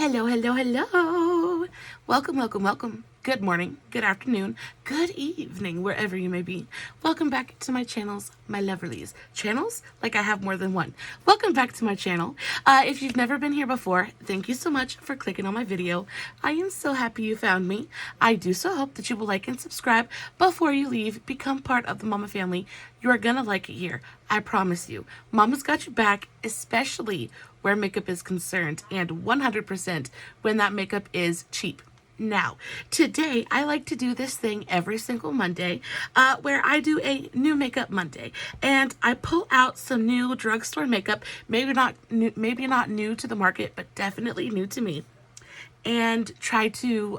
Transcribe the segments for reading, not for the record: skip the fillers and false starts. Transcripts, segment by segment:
Hello, hello, hello. Welcome, welcome, welcome. Good morning, good afternoon, good evening, wherever you may be. Welcome back to my channels, my loverlies. Channels? Like I have more than one. Welcome back to my channel. If you've never been here before, thank you so much for clicking on my video. I am so happy you found me. I do so hope that you will like and subscribe before you leave. Become part of the mama family. You are gonna like it here. I promise you. Mama's got you back, especially where makeup is concerned, and 100% when that makeup is cheap. Now, today I like to do this thing every single Monday where I do a new makeup Monday, and I pull out some new drugstore makeup, maybe not new to the market, but definitely new to me, and try to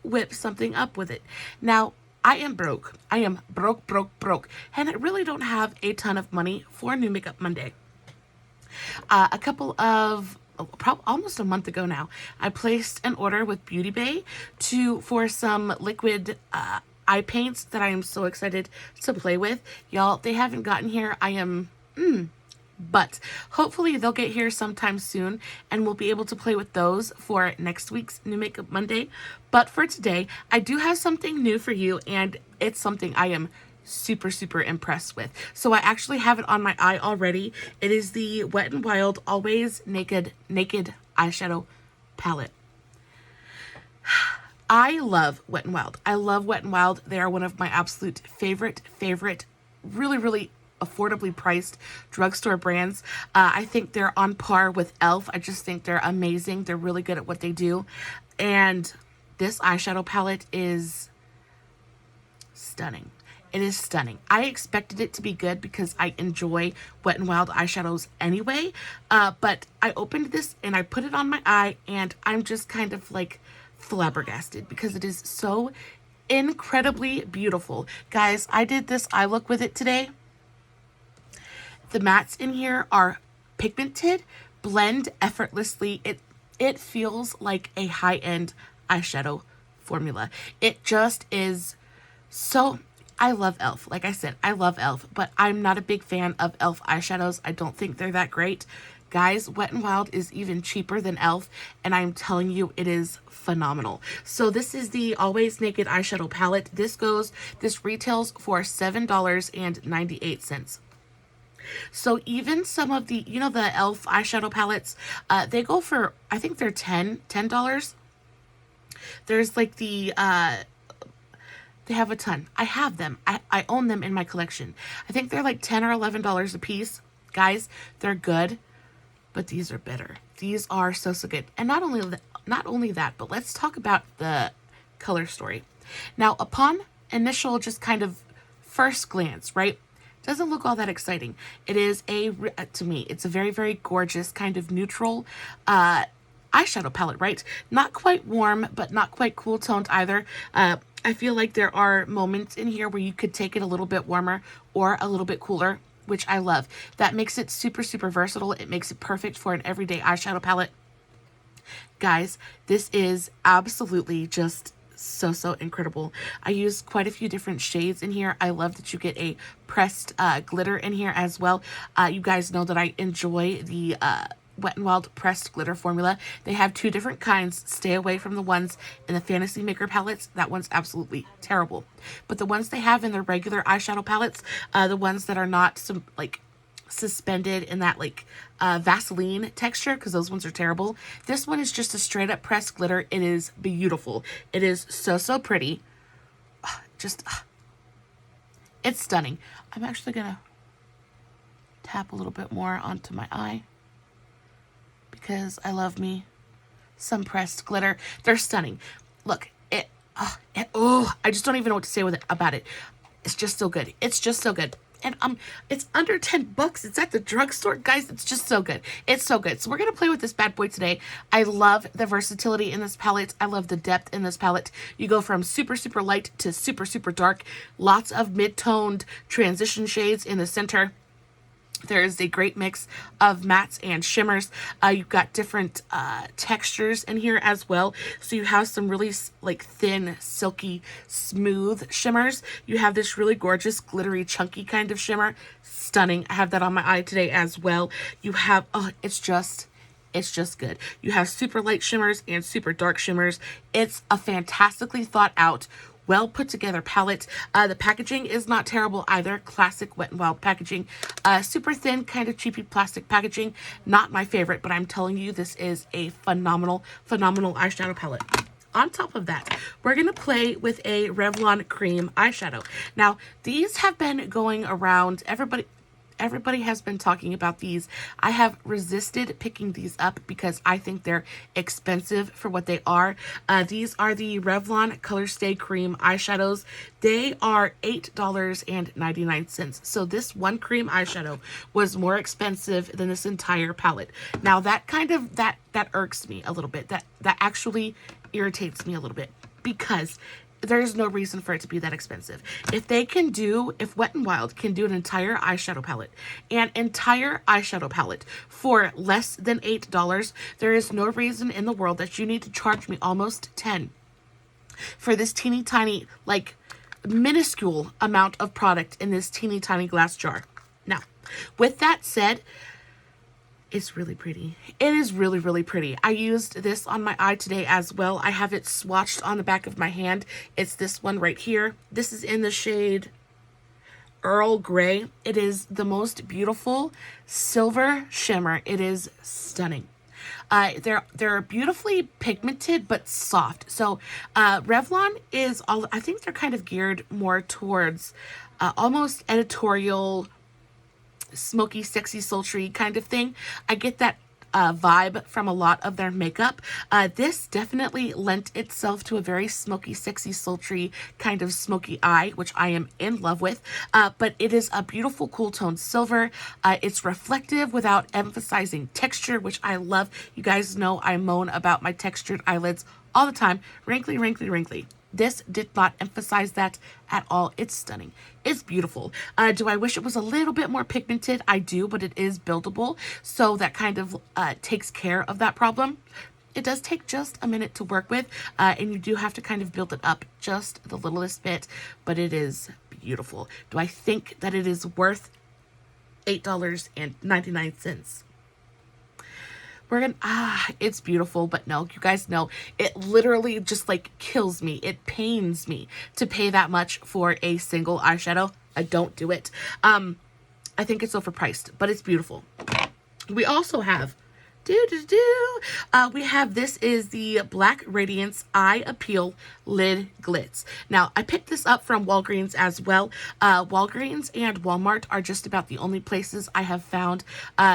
whip something up with it. Now, I am broke. I am broke, and I really don't have a ton of money for New Makeup Monday. Almost a month ago now, I placed an order with Beauty Bay for some liquid eye paints that I am so excited to play with. Y'all, they haven't gotten here. But hopefully they'll get here sometime soon, and we'll be able to play with those for next week's New Makeup Monday. But for today, I do have something new for you, and it's something I am super impressed with. So I actually have it on my eye already. It is the Wet n Wild Always Naked eyeshadow palette. I love Wet n Wild. I love Wet n Wild. They are one of my absolute favorite, really affordably priced drugstore brands. I think they're on par with e.l.f. I just think they're amazing. They're really good at what they do. And this eyeshadow palette is stunning. It is stunning. I expected it to be good because I enjoy Wet n Wild eyeshadows anyway. But I opened this and I put it on my eye, and I'm just kind of like flabbergasted because it is so incredibly beautiful. Guys, I did this eye look with it today. The mattes in here are pigmented, blend effortlessly. It feels like a high-end eyeshadow formula. It just is so... I love e.l.f. Like I said, I love e.l.f., but I'm not a big fan of e.l.f. eyeshadows. I don't think they're that great. Guys, Wet n Wild is even cheaper than e.l.f., and I'm telling you, it is phenomenal. So this is the Always Naked eyeshadow palette. This retails for $7.98. So even some of the, the e.l.f. eyeshadow palettes, they go for, I think they're $10. There's like the, they have a ton. I have them. I own them in my collection. I think they're like $10 or $11 a piece. Guys, they're good, but these are better. These are so good. And not only that, but let's talk about the color story. Now, upon initial just kind of first glance, right? Doesn't look all that exciting. It is to me, it's a very gorgeous kind of neutral eyeshadow palette, right? Not quite warm, but not quite cool toned either. I feel like there are moments in here where you could take it a little bit warmer or a little bit cooler, which I love. That makes it super versatile. It makes it perfect for an everyday eyeshadow palette. Guys, this is absolutely just so incredible. I use quite a few different shades in here. I love that you get a pressed glitter in here as well. You guys know that I enjoy the Wet n Wild pressed glitter formula. They have two different kinds. Stay away from the ones in the Fantasy Maker palettes. That one's absolutely terrible. But the ones they have in their regular eyeshadow palettes, the ones that are not suspended in that Vaseline texture, because those ones are terrible. This one is just a straight up pressed glitter. It is beautiful. It is so pretty. It's stunning. I'm actually gonna tap a little bit more onto my eye because I love me some pressed glitter. They're stunning. Look, I just don't even know what to say about it. It's just so good. It's just so good. And it's under $10. It's at the drugstore. Guys, it's just so good. It's so good. So we're going to play with this bad boy today. I love the versatility in this palette. I love the depth in this palette. You go from super light to super dark. Lots of mid-toned transition shades in the center. There is a great mix of mattes and shimmers. You've got different textures in here as well. So you have some really thin, silky, smooth shimmers. You have this really gorgeous, glittery, chunky kind of shimmer. Stunning. I have that on my eye today as well. You have, it's just It's just good. You have super light shimmers and super dark shimmers. It's a fantastically thought out, well put together palette. The packaging is not terrible either. Classic Wet n Wild packaging. Super thin, kind of cheapy plastic packaging. Not my favorite, but I'm telling you, this is a phenomenal, phenomenal eyeshadow palette. On top of that, we're going to play with a Revlon Cream Eyeshadow. Now, these have been going around. Everybody has been talking about these. I have resisted picking these up because I think they're expensive for what they are. These are the Revlon ColorStay Cream Eyeshadows. They are $8.99. So this one cream eyeshadow was more expensive than this entire palette. Now that kind of, that irks me a little bit. That actually irritates me a little bit because there's no reason for it to be that expensive. If Wet n Wild can do an entire eyeshadow palette for less than $8, there is no reason in the world that you need to charge me almost $10 for this teeny tiny, like, minuscule amount of product in this teeny tiny glass jar. Now, with that said, it's really pretty. It is really, really pretty. I used this on my eye today as well. I have it swatched on the back of my hand. It's this one right here. This is in the shade Earl Grey. It is the most beautiful silver shimmer. It is stunning. They're beautifully pigmented but soft. So Revlon is all, I think they're kind of geared more towards almost editorial, smoky, sexy, sultry kind of thing. I get that vibe from a lot of their makeup. This definitely lent itself to a very smoky, sexy, sultry kind of smoky eye, which I am in love with. But it is a beautiful cool toned silver. It's reflective without emphasizing texture, which I love. You guys know I moan about my textured eyelids all the time. Wrinkly, wrinkly, wrinkly. This did not emphasize that at all. It's stunning. It's beautiful. Do I wish it was a little bit more pigmented? I do, but it is buildable. So that kind of takes care of that problem. It does take just a minute to work with, and you do have to kind of build it up just the littlest bit, but it is beautiful. Do I think that it is worth $8.99? We're gonna, it's beautiful, but no, you guys know, it literally just like kills me. It pains me to pay that much for a single eyeshadow. I don't do it. I think it's overpriced, but it's beautiful. We also have, we have, this is the Black Radiance Eye Appeal Lid Glitz. Now, I picked this up from Walgreens as well. Walgreens and Walmart are just about the only places I have found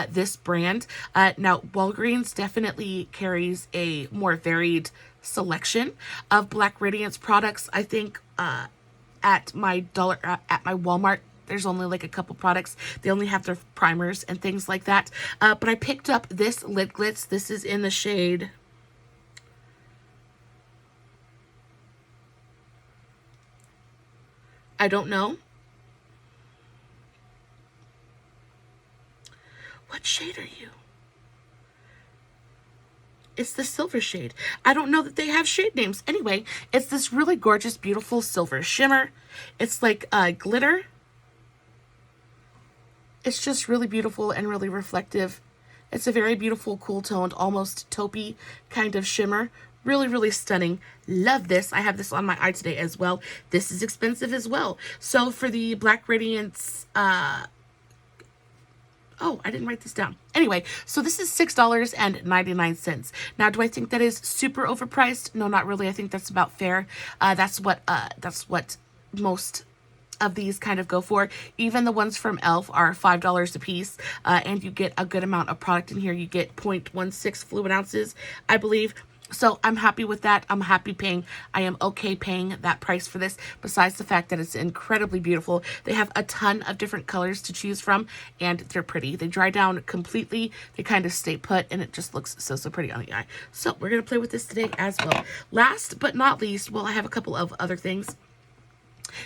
this brand. Now, Walgreens definitely carries a more varied selection of Black Radiance products. I think at my Walmart, there's only like a couple products. They only have their primers and things like that. But I picked up this lid glitz. This is in the shade, I don't know. What shade are you? It's the silver shade. I don't know that they have shade names. Anyway, it's this really gorgeous, beautiful silver shimmer. It's like glitter. It's just really beautiful and really reflective. It's a very beautiful, cool toned, almost taupey kind of shimmer. Really, really stunning. Love this. I have this on my eye today as well. This is expensive as well. So for the Black Radiance, oh, I didn't write this down. Anyway, so this is $6.99. Now, do I think that is super overpriced? No, not really. I think that's about fair. That's what most of these kind of go for. Even the ones from e.l.f. are $5 a piece, and you get a good amount of product in here. You get 0.16 fluid ounces, I believe. So I'm happy with that. I'm happy paying. I am okay paying that price for this, besides the fact that it's incredibly beautiful. They have a ton of different colors to choose from, and they're pretty. They dry down completely. They kind of stay put, and it just looks so pretty on the eye. So we're going to play with this today as well. Last but not least, well, I have a couple of other things.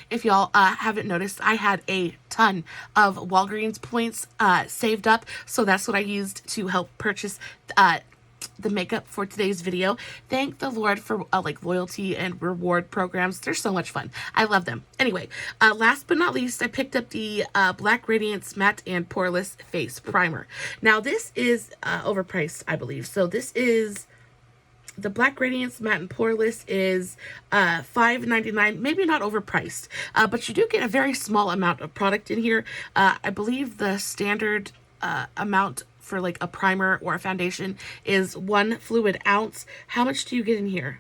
If y'all haven't noticed, I had a ton of Walgreens points saved up, so that's what I used to help purchase the makeup for today's video. Thank the Lord for like loyalty and reward programs. They're so much fun. I love them. Anyway, last but not least, I picked up the Black Radiance Matte and Poreless Face Primer. Now this is overpriced, I believe. So this is the Black Radiance Matte and Poreless is $5.99, maybe not overpriced, but you do get a very small amount of product in here. I believe the standard amount for like a primer or a foundation is 1 fluid ounce. How much do you get in here?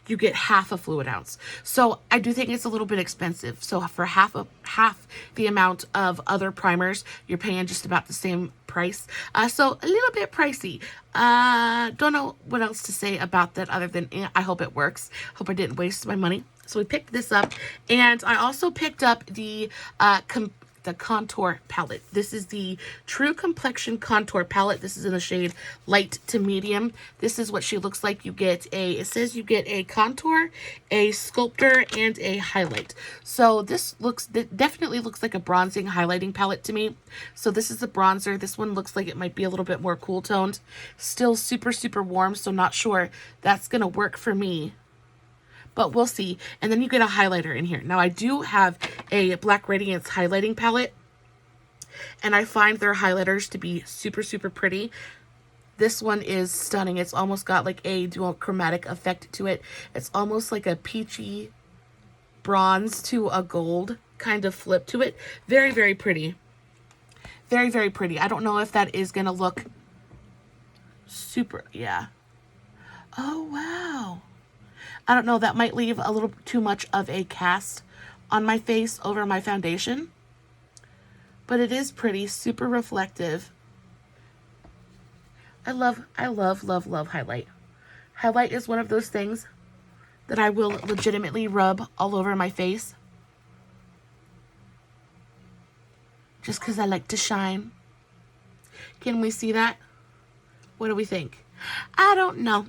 You get half a fluid ounce. So I do think it's a little bit expensive. So for half the amount of other primers, you're paying just about the same price. So a little bit pricey. Don't know what else to say about that other than I hope it works. Hope I didn't waste my money. So we picked this up, and I also picked up the contour palette. This is the True Complexion Contour Palette. This is in the shade light to medium. This is what she looks like. You get it says you get a contour, a sculptor, and a highlight. So this definitely looks like a bronzing highlighting palette to me. So this is the bronzer. This one looks like it might be a little bit more cool toned. Still super, super warm, so not sure that's gonna work for me, but we'll see. And then you get a highlighter in here. Now I do have a Black Radiance highlighting palette, and I find their highlighters to be super, super pretty. This one is stunning. It's almost got like a dual chromatic effect to it. It's almost like a peachy bronze to a gold kind of flip to it. Very, very pretty. Very, very pretty. I don't know if that is gonna look super, yeah. Oh, wow. I don't know, that might leave a little too much of a cast on my face over my foundation. But it is pretty, super reflective. I love, love, love highlight. Highlight is one of those things that I will legitimately rub all over my face. Just because I like to shine. Can we see that? What do we think? I don't know.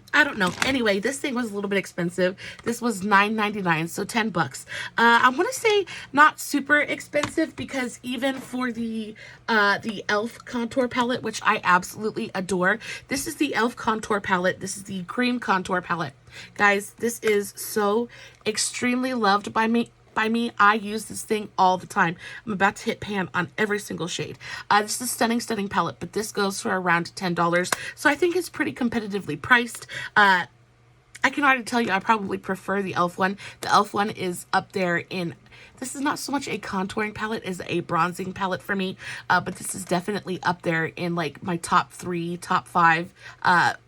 Anyway, this thing was a little bit expensive. This was $9.99, so 10 bucks. I want to say not super expensive, because even for the e.l.f. contour palette, which I absolutely adore. This is the e.l.f. contour palette. This is the cream contour palette. Guys, this is so extremely loved by me. I use this thing all the time. I'm about to hit pan on every single shade. This is a stunning, stunning palette, but this goes for around $10. So I think it's pretty competitively priced. I can already tell you I probably prefer the e.l.f. one. The e.l.f. one is up there in... This is not so much a contouring palette as a bronzing palette for me, but this is definitely up there in like my top 3, top 5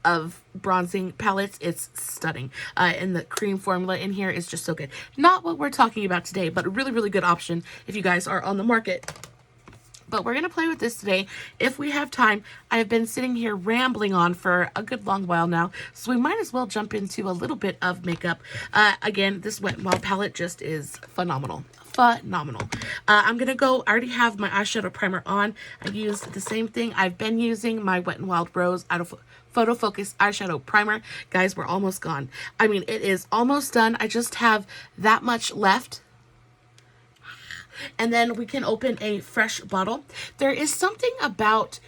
of bronzing palettes. It's stunning. And the cream formula in here is just so good. Not what we're talking about today, but a really, really good option if you guys are on the market. But we're going to play with this today if we have time. I have been sitting here rambling on for a good long while now, so we might as well jump into a little bit of makeup. Again, this Wet n Wild palette just is phenomenal. Phenomenal. I'm going to go, I already have my eyeshadow primer on. I used the same thing. I've been using my Wet n Wild Rose out of Photo Focus eyeshadow primer. Guys, we're almost gone. I mean, it is almost done. I just have that much left. And then we can open a fresh bottle. There is something about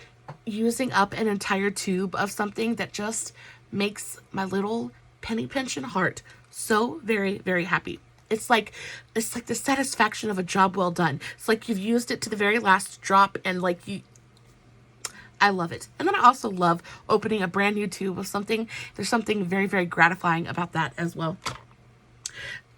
using up an entire tube of something that just makes my little penny pinching heart so very, very happy. It's like the satisfaction of a job well done. It's like you've used it to the very last drop, and like I love it. And then I also love opening a brand new tube of something. There's something very, very gratifying about that as well.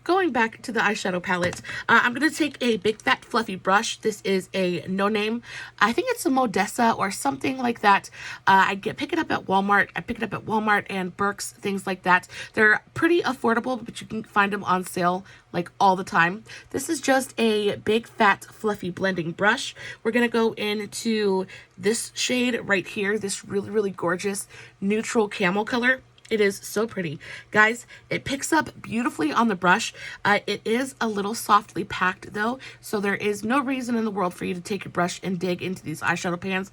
Going back to the eyeshadow palette, I'm going to take a big fat fluffy brush. This is a No Name. I think it's a Modessa or something like that. Pick it up at Walmart. I pick it up at Walmart and Burke's, things like that. They're pretty affordable, but you can find them on sale like all the time. This is just a big fat fluffy blending brush. We're going to go into this shade right here, this really, really gorgeous neutral camel color. It is so pretty. Guys, it picks up beautifully on the brush. It is a little softly packed though, so there is no reason in the world for you to take your brush and dig into these eyeshadow pans.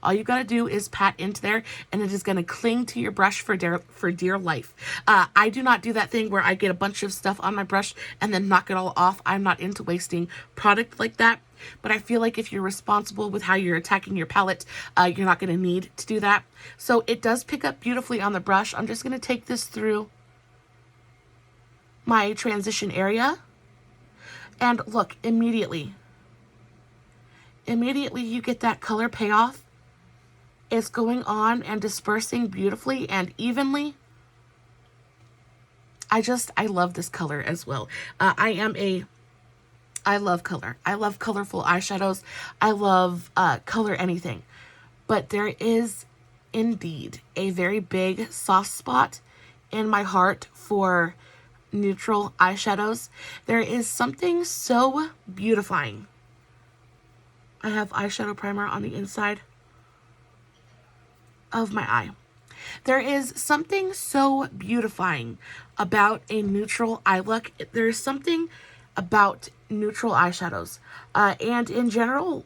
All you got to do is pat into there, and it is going to cling to your brush for dear life. I do not do that thing where I get a bunch of stuff on my brush and then knock it all off. I'm not into wasting product like that. But I feel like if you're responsible with how you're attacking your palette, you're not going to need to do that. So it does pick up beautifully on the brush. I'm just going to take this through my transition area. And look, immediately you get that color payoff. It's going on and dispersing beautifully and evenly. I love this color as well. I love color. I love colorful eyeshadows. I love color anything. But there is indeed a very big soft spot in my heart for neutral eyeshadows. There is something so beautifying. I have eyeshadow primer on the inside of my eye. There is something so beautifying about a neutral eye look. There's something about neutral eyeshadows. And in general,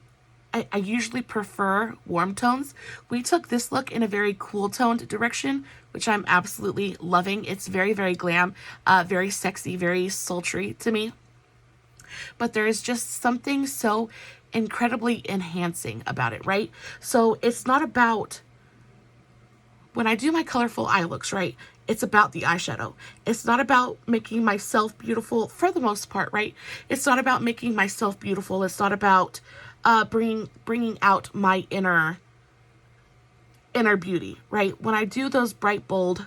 I usually prefer warm tones. We took this look in a very cool toned direction, which I'm absolutely loving. It's very, very glam, very sexy, very sultry to me. But there is just something so incredibly enhancing about it, right? So it's not about, when I do my colorful eye looks, right, it's about the eyeshadow. It's not about making myself beautiful for the most part, right? It's not about making myself beautiful. It's not about bringing out my inner beauty, right? When I do those bright, bold,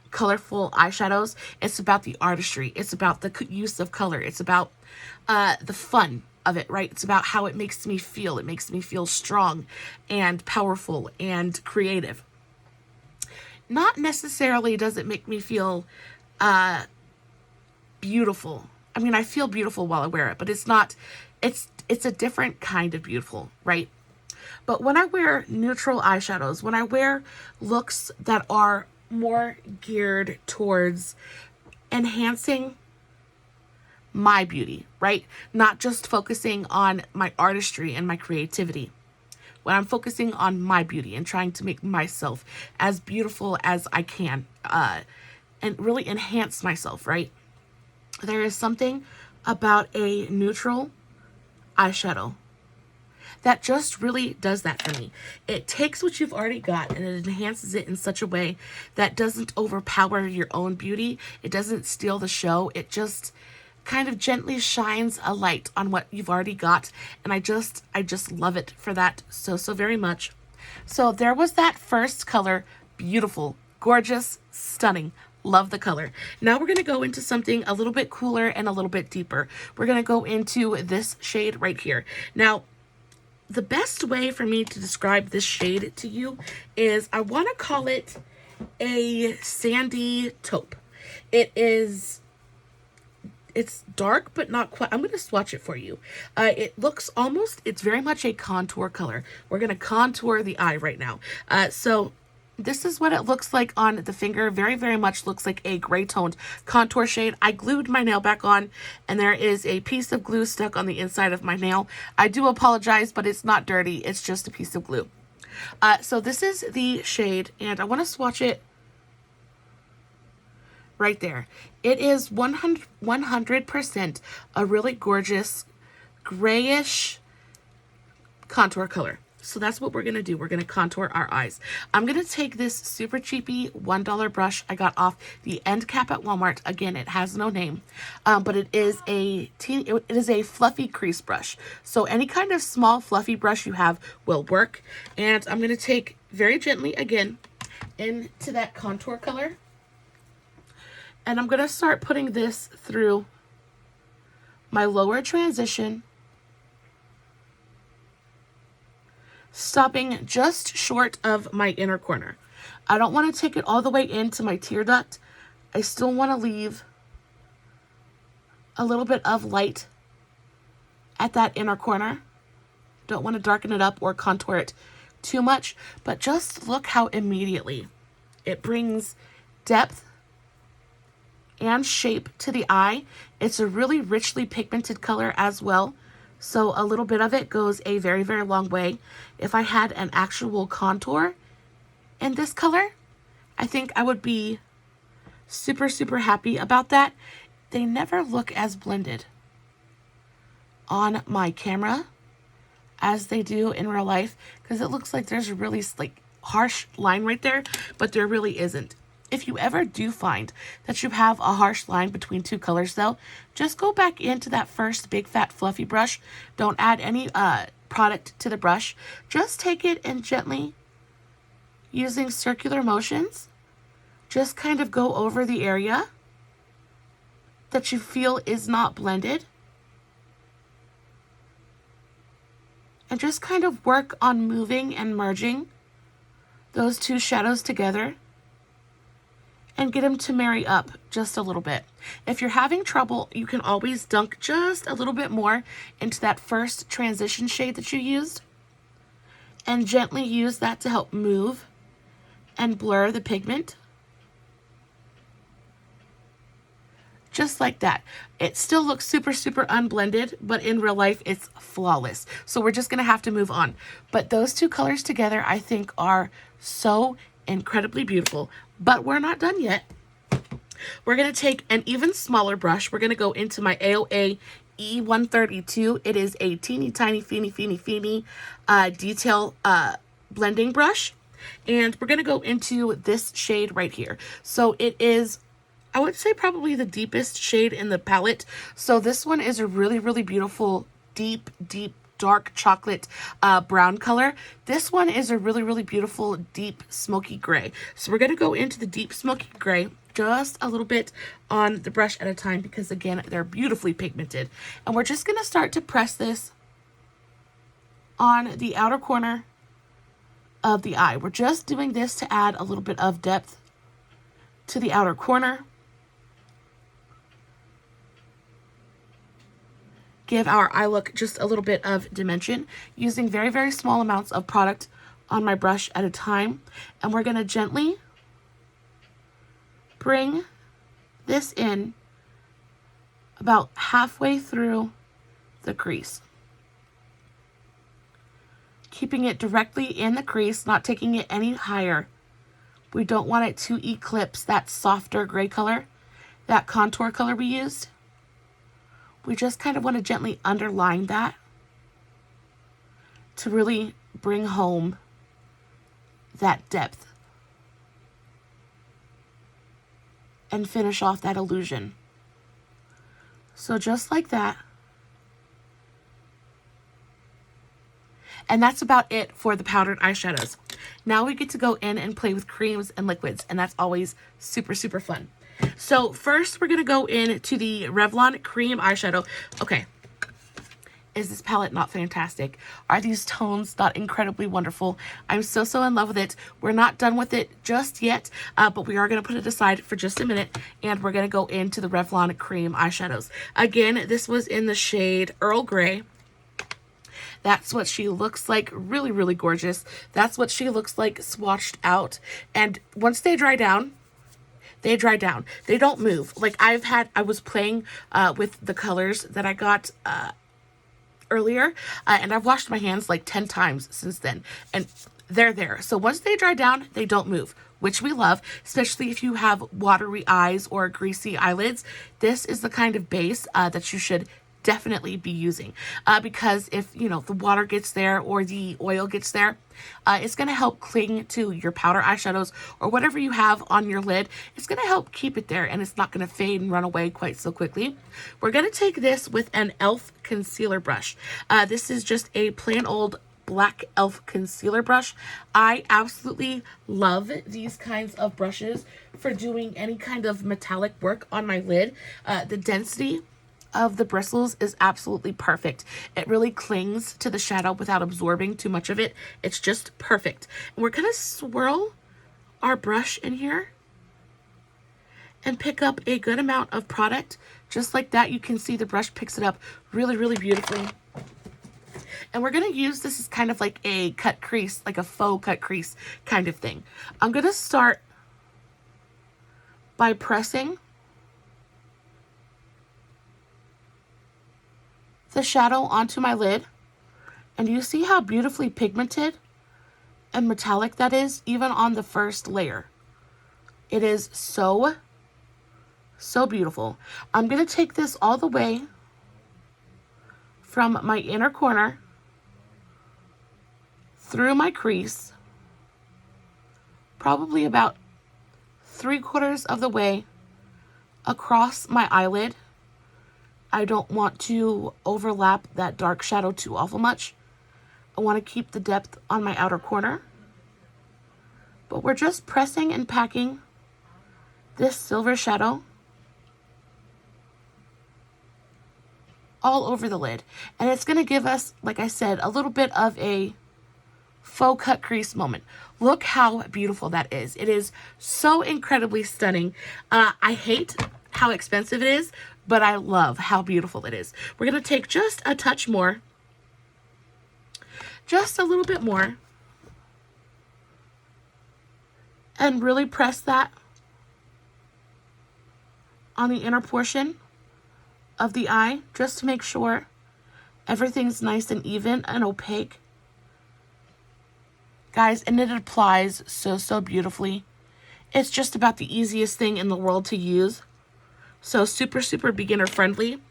colorful eyeshadows, it's about the artistry. It's about the use of color. It's about the fun of it, right? It's about how it makes me feel. It makes me feel strong and powerful and creative. Not necessarily does it make me feel beautiful. I mean, I feel beautiful while I wear it, but it's a different kind of beautiful, right? But when I wear neutral eyeshadows, when I wear looks that are more geared towards enhancing my beauty, right? Not just focusing on my artistry and my creativity. When I'm focusing on my beauty and trying to make myself as beautiful as I can, and really enhance myself, right? There is something about a neutral eyeshadow that just really does that for me. It takes what you've already got and it enhances it in such a way that doesn't overpower your own beauty. It doesn't steal the show. It just kind of gently shines a light on what you've already got. And I just love it for that so very much. So there was that first color. Beautiful, gorgeous, stunning. Love the color. Now we're going to go into something a little bit cooler and a little bit deeper. We're going to go into this shade right here. Now, the best way for me to describe this shade to you is I want to call it a sandy taupe. It's dark, but not quite. I'm going to swatch it for you. It looks it's very much a contour color. We're going to contour the eye right now. So this is what it looks like on the finger. Very, very much looks like a gray toned contour shade. I glued my nail back on and there is a piece of glue stuck on the inside of my nail. I do apologize, but it's not dirty. It's just a piece of glue. So this is the shade and I want to swatch it right there. It is 100% a really gorgeous grayish contour color. So that's what we're going to do. We're going to contour our eyes. I'm going to take this super cheapy $1 brush I got off the end cap at Walmart. Again, it has no name, but it is a fluffy crease brush. So any kind of small fluffy brush you have will work. And I'm going to take very gently again into that contour color. And I'm going to start putting this through my lower transition, stopping just short of my inner corner. I don't want to take it all the way into my tear duct. I still want to leave a little bit of light at that inner corner. Don't want to darken it up or contour it too much, but just look how immediately it brings depth and shape to the eye. It's a really richly pigmented color as well. So a little bit of it goes a very, very long way. If I had an actual contour in this color, I think I would be super, super happy about that. They never look as blended on my camera as they do in real life, because it looks like there's a really like harsh line right there, but there really isn't. If you ever do find that you have a harsh line between two colors though, just go back into that first big fat fluffy brush. Don't add any product to the brush. Just take it and gently, using circular motions, just kind of go over the area that you feel is not blended. And just kind of work on moving and merging those two shadows together and get them to marry up just a little bit. If you're having trouble, you can always dunk just a little bit more into that first transition shade that you used and gently use that to help move and blur the pigment. Just like that. It still looks super, super unblended, but in real life, it's flawless. So we're just gonna have to move on. But those two colors together, I think, are so incredibly beautiful. But we're not done yet. We're gonna take an even smaller brush. We're gonna go into my AOA E132. It is a teeny tiny, feeny detail blending brush. And we're gonna go into this shade right here. So it is, I would say, probably the deepest shade in the palette. So this one is a really, really beautiful, deep, dark chocolate brown color. This one is a really, really beautiful, deep smoky gray. So we're going to go into the deep smoky gray just a little bit on the brush at a time, because again, they're beautifully pigmented. And we're just going to start to press this on the outer corner of the eye. We're just doing this to add a little bit of depth to the outer corner. Give our eye look just a little bit of dimension, using very, very small amounts of product on my brush at a time. And we're going to gently bring this in about halfway through the crease. Keeping it directly in the crease, not taking it any higher. We don't want it to eclipse that softer gray color, that contour color we used. We just kind of want to gently underline that to really bring home that depth and finish off that illusion. So just like that. And that's about it for the powdered eyeshadows. Now we get to go in and play with creams and liquids, and that's always super, super fun. So first we're going to go into the Revlon Cream Eyeshadow. Okay, is this palette not fantastic? Are these tones not incredibly wonderful? I'm so, so in love with it. We're not done with it just yet, but we are going to put it aside for just a minute, and we're going to go into the Revlon Cream Eyeshadows. Again, this was in the shade Earl Grey. That's what she looks like. Really, really gorgeous. That's what she looks like swatched out. And once they dry down, they dry down. They don't move. Like I was playing with the colors that I got earlier, and I've washed my hands like 10 times since then, and they're there. So once they dry down, they don't move, which we love, especially if you have watery eyes or greasy eyelids. This is the kind of base that you should definitely be using, because if the water gets there or the oil gets there, it's going to help cling to your powder eyeshadows or whatever you have on your lid. It's going to help keep it there, and it's not going to fade and run away quite so quickly. We're going to take this with an e.l.f. concealer brush. This is just a plain old black e.l.f. concealer brush. I absolutely love these kinds of brushes for doing any kind of metallic work on my lid. The density of the bristles is absolutely perfect. It really clings to the shadow without absorbing too much of it. It's just perfect. And we're gonna swirl our brush in here and pick up a good amount of product. Just like that, you can see the brush picks it up really, really beautifully. And we're gonna use this as kind of like a cut crease, like a faux cut crease kind of thing. I'm gonna start by pressing the shadow onto my lid. And you see how beautifully pigmented and metallic that is, even on the first layer. It is so, so beautiful. I'm going to take this all the way from my inner corner through my crease, probably about 3/4 of the way across my eyelid. I don't want to overlap that dark shadow too awful much. I want to keep the depth on my outer corner. But we're just pressing and packing this silver shadow all over the lid. And it's going to give us, like I said, a little bit of a faux cut crease moment. Look how beautiful that is. It is so incredibly stunning. I hate how expensive it is, but I love how beautiful it is. We're going to take just a touch more, just a little bit more, and really press that on the inner portion of the eye, just to make sure everything's nice and even and opaque. Guys, and it applies so, so beautifully. It's just about the easiest thing in the world to use. So super, super beginner friendly.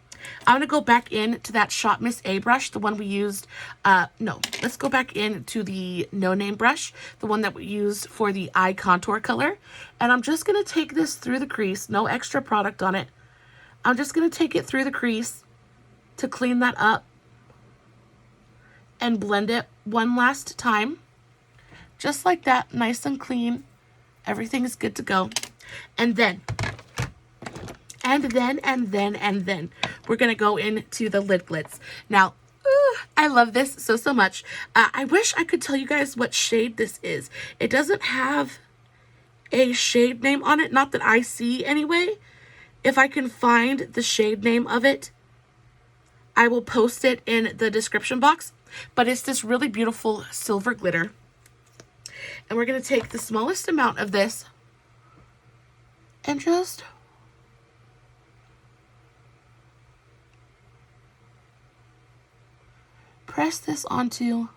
I'm going to go back into that Shop Miss A brush, the one we used. No, let's go back into the No Name brush, the one that we used for the eye contour color. And I'm just going to take this through the crease, no extra product on it. I'm just going to take it through the crease to clean that up and blend it one last time. Just like that, nice and clean. Everything is good to go. And then we're going to go into the lid glitz. Now, I love this so, so much. I wish I could tell you guys what shade this is. It doesn't have a shade name on it, not that I see anyway. If I can find the shade name of it, I will post it in the description box. But it's this really beautiful silver glitter. And we're going to take the smallest amount of this and just press this onto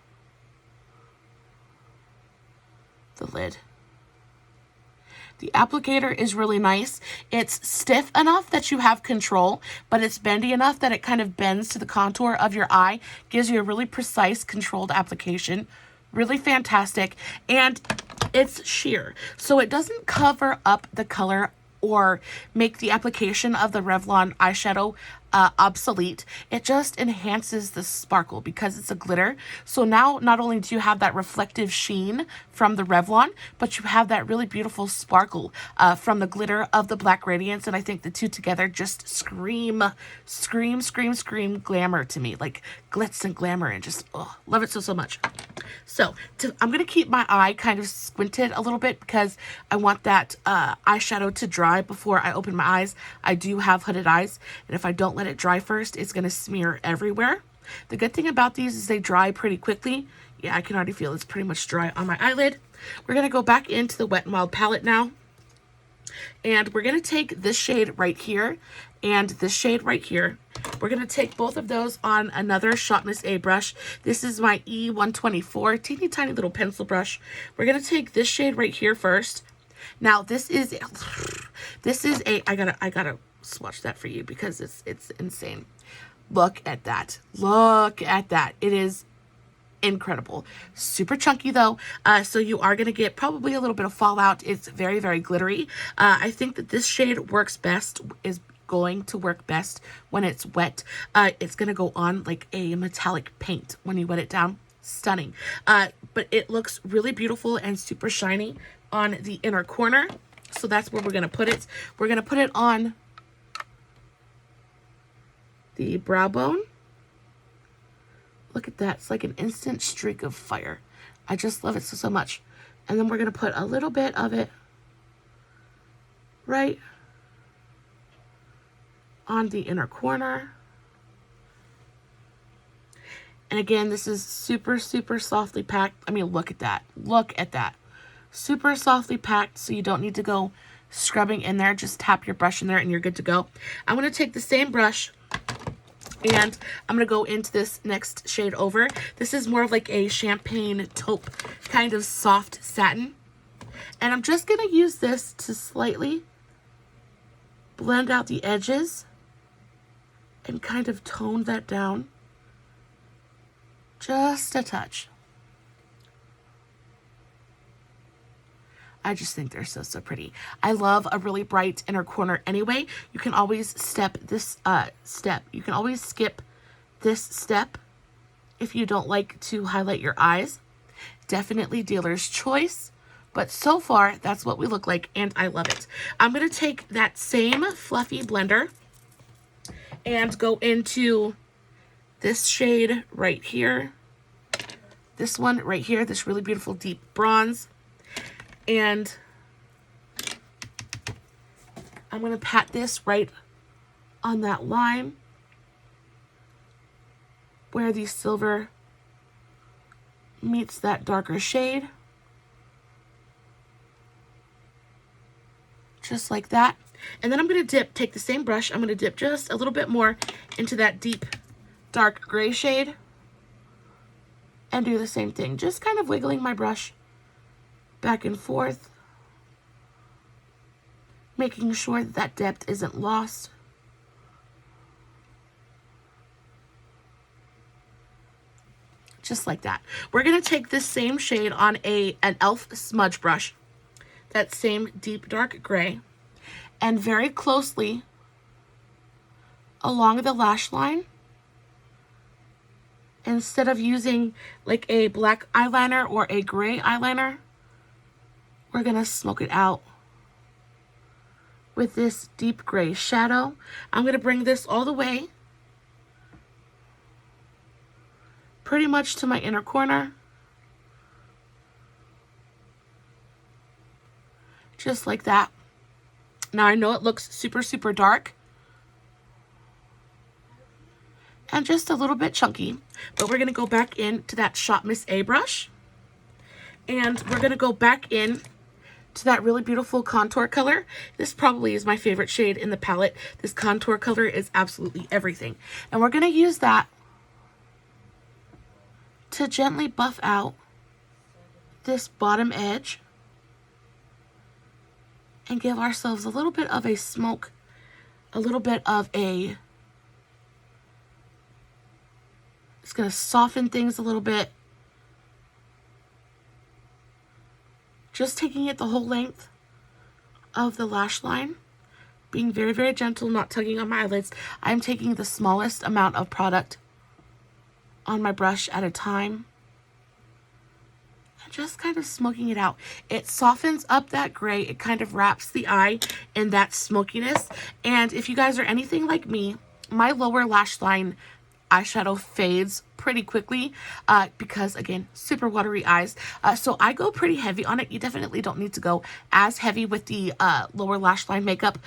the lid. The applicator is really nice. It's stiff enough that you have control, but it's bendy enough that it kind of bends to the contour of your eye, gives you a really precise, controlled application. Really fantastic. And it's sheer, so it doesn't cover up the color or make the application of the Revlon eyeshadow obsolete. It just enhances the sparkle because it's a glitter. So now not only do you have that reflective sheen from the Revlon, but you have that really beautiful sparkle from the glitter of the Black Radiance. And I think the two together just scream glamour to me, like glitz and glamour, and just love it so, so much. So I'm going to keep my eye kind of squinted a little bit because I want that eyeshadow to dry before I open my eyes. I do have hooded eyes, and if I don't let it dry first, it's going to smear everywhere. The good thing about these is they dry pretty quickly. Yeah, I can already feel it's pretty much dry on my eyelid. We're going to go back into the Wet n Wild palette now. And we're going to take this shade right here and this shade right here. We're going to take both of those on another Shop Miss A brush. This is my E124 teeny tiny little pencil brush. We're going to take this shade right here first. Now this is a I gotta swatch that for you because it's insane. Look at that. Look at that. It is incredible. Super chunky though, so you are going to get probably a little bit of fallout. It's very, very glittery. I think that this shade works best, is going to work best when it's wet. It's going to go on like a metallic paint when you wet it down. Stunning. But it looks really beautiful and super shiny on the inner corner. So that's where we're going to put it. We're going to put it on the brow bone. Look at that. It's like an instant streak of fire. I just love it so, so much. And then we're going to put a little bit of it right on the inner corner. And again, this is super, super softly packed. I mean, look at that. Look at that. Super softly packed, so you don't need to go scrubbing in there. Just tap your brush in there and you're good to go. I'm going to take the same brush And I'm going to go into this next shade over. This is more of like a champagne taupe kind of soft satin. And I'm just going to use this to slightly blend out the edges and kind of tone that down just a touch. I just think they're so, so pretty. I love a really bright inner corner anyway. You can always skip this step if you don't like to highlight your eyes. Definitely dealer's choice, but so far that's what we look like and I love it. I'm going to take that same fluffy blender and go into this shade right here. This one right here, this really beautiful deep bronze. And I'm going to pat this right on that line where the silver meets that darker shade. Just like that. And then I'm going to take the same brush, I'm going to dip just a little bit more into that deep dark gray shade and do the same thing. Just kind of wiggling my brush back and forth, making sure that depth isn't lost. Just like that. We're going to take this same shade on an e.l.f. smudge brush, that same deep dark gray, and very closely along the lash line, instead of using like a black eyeliner or a gray eyeliner, we're going to smoke it out with this deep gray shadow. I'm going to bring this all the way pretty much to my inner corner. Just like that. Now I know it looks super, super dark and just a little bit chunky, but we're going to go back into that Shop Miss A brush and we're going to go back in to that really beautiful contour color. This probably is my favorite shade in the palette. This contour color is absolutely everything. And we're going to use that to gently buff out this bottom edge and give ourselves a little bit of a smoke, a little bit of a, it's going to soften things a little bit. Just taking it the whole length of the lash line, being very, very gentle, not tugging on my eyelids. I'm taking the smallest amount of product on my brush at a time and just kind of smoking it out. It softens up that gray. It kind of wraps the eye in that smokiness. And if you guys are anything like me, my lower lash line eyeshadow fades pretty quickly because, again, super watery eyes. So I go pretty heavy on it. You definitely don't need to go as heavy with the lower lash line makeup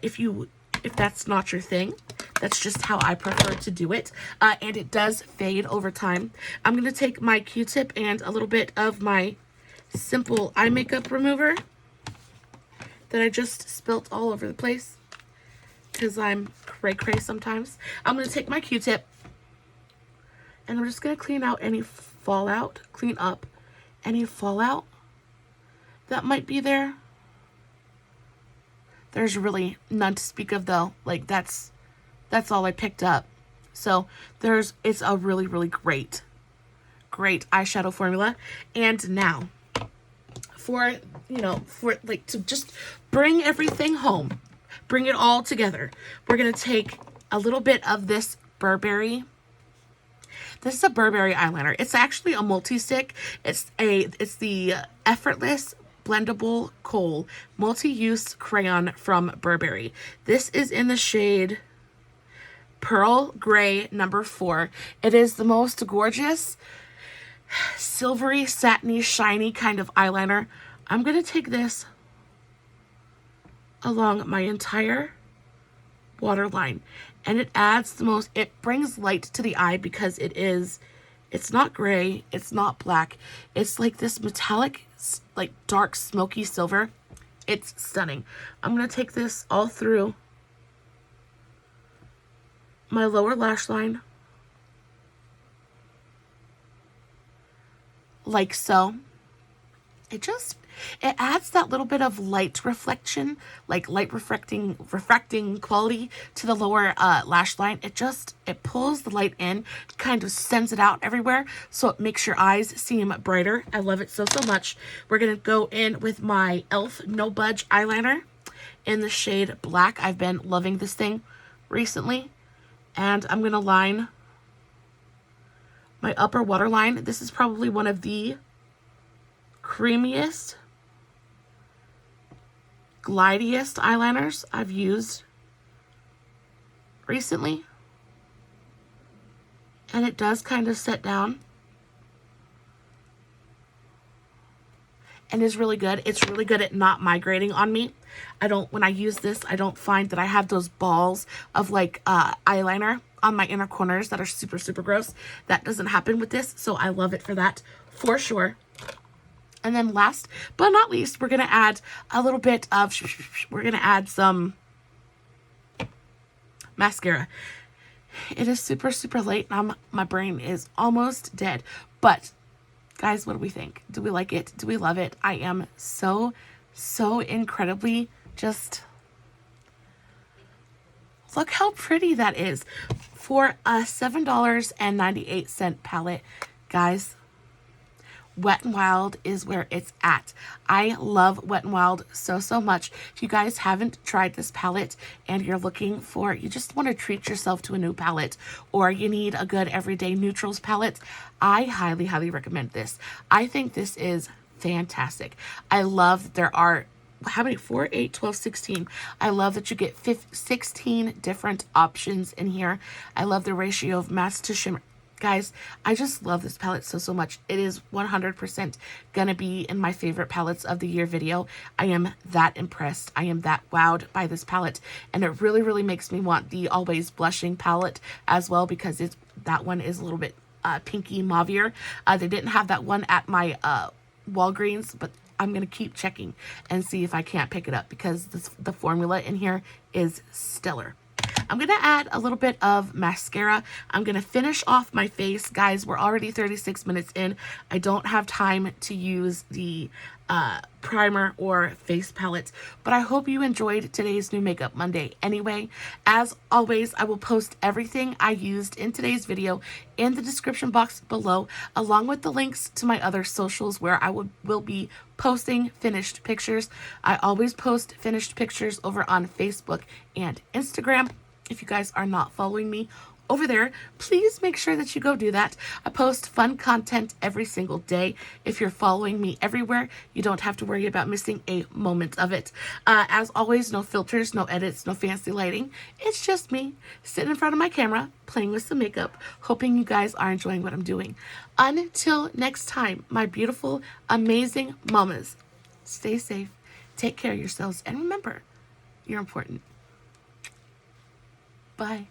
if that's not your thing. That's just how I prefer to do it. And it does fade over time. I'm going to take my Q-tip and a little bit of my simple eye makeup remover that I just spilt all over the place because I'm cray-cray sometimes. I'm going to take my Q-tip and I'm just going to clean up any fallout that might be there. There's really none to speak of though. Like that's all I picked up. So it's a really, really great eyeshadow formula. And now for to just bring everything home, bring it all together, we're going to take a little bit of this Burberry. This is a Burberry eyeliner. It's actually a multi-stick. It's the Effortless Blendable Kohl Multi-Use Crayon from Burberry. This is in the shade Pearl Gray number 4. It is the most gorgeous, silvery, satiny, shiny kind of eyeliner. I'm going to take this along my entire waterline. And it adds it brings light to the eye because it's not gray, it's not black. It's like this metallic, like dark smoky silver. It's stunning. I'm going to take this all through my lower lash line like so. It adds that little bit of light reflection, like light refracting quality to the lower lash line. It pulls the light in, kind of sends it out everywhere, so it makes your eyes seem brighter. I love it so much. We're gonna go in with my e.l.f. No Budge Eyeliner in the shade Black. I've been loving this thing recently, and I'm gonna line my upper waterline. This is probably one of the creamiest, glidiest eyeliners I've used recently, and it does kind of set down and is really good. It's really good at not migrating on me. When I use this, I don't find that I have those balls of like eyeliner on my inner corners that are super gross. That doesn't happen with this, so I love it for that for sure. And then last but not least, we're going to add a little bit of, we're going to add some mascara. It is super late. My brain is almost dead. But guys, what do we think? Do we like it? Do we love it? I am so incredibly just, look how pretty that is. For a $7.98 palette, guys, Wet n Wild is where it's at. I love Wet n Wild so much. If you guys haven't tried this palette and you're looking for, you just want to treat yourself to a new palette, or you need a good everyday neutrals palette, I highly recommend this. I think this is fantastic. I love that there are, how many? 4, 8, 12, 16. I love that you get 16 different options in here. I love the ratio of matte to shimmer. Guys, I just love this palette so much. It is 100% gonna be in my favorite palettes of the year video. I am that impressed. I am that wowed by this palette, and it really makes me want the Always Blushing palette as well, because that one is a little bit pinky mauvier. They didn't have that one at my Walgreens, but I'm gonna keep checking and see if I can't pick it up, because the formula in here is stellar. I'm going to add a little bit of mascara. I'm going to finish off my face. Guys, we're already 36 minutes in. I don't have time to use the primer or face palette, but I hope you enjoyed today's New Makeup Monday anyway. As always, I will post everything I used in today's video in the description box below, along with the links to my other socials where I will be posting finished pictures. I always post finished pictures over on Facebook and Instagram. If you guys are not following me over there, please make sure that you go do that. I post fun content every single day. If you're following me everywhere, you don't have to worry about missing a moment of it. As always, no filters, no edits, no fancy lighting. It's just me sitting in front of my camera, playing with some makeup, hoping you guys are enjoying what I'm doing. Until next time, my beautiful, amazing mamas, stay safe, take care of yourselves, and remember, you're important. Bye.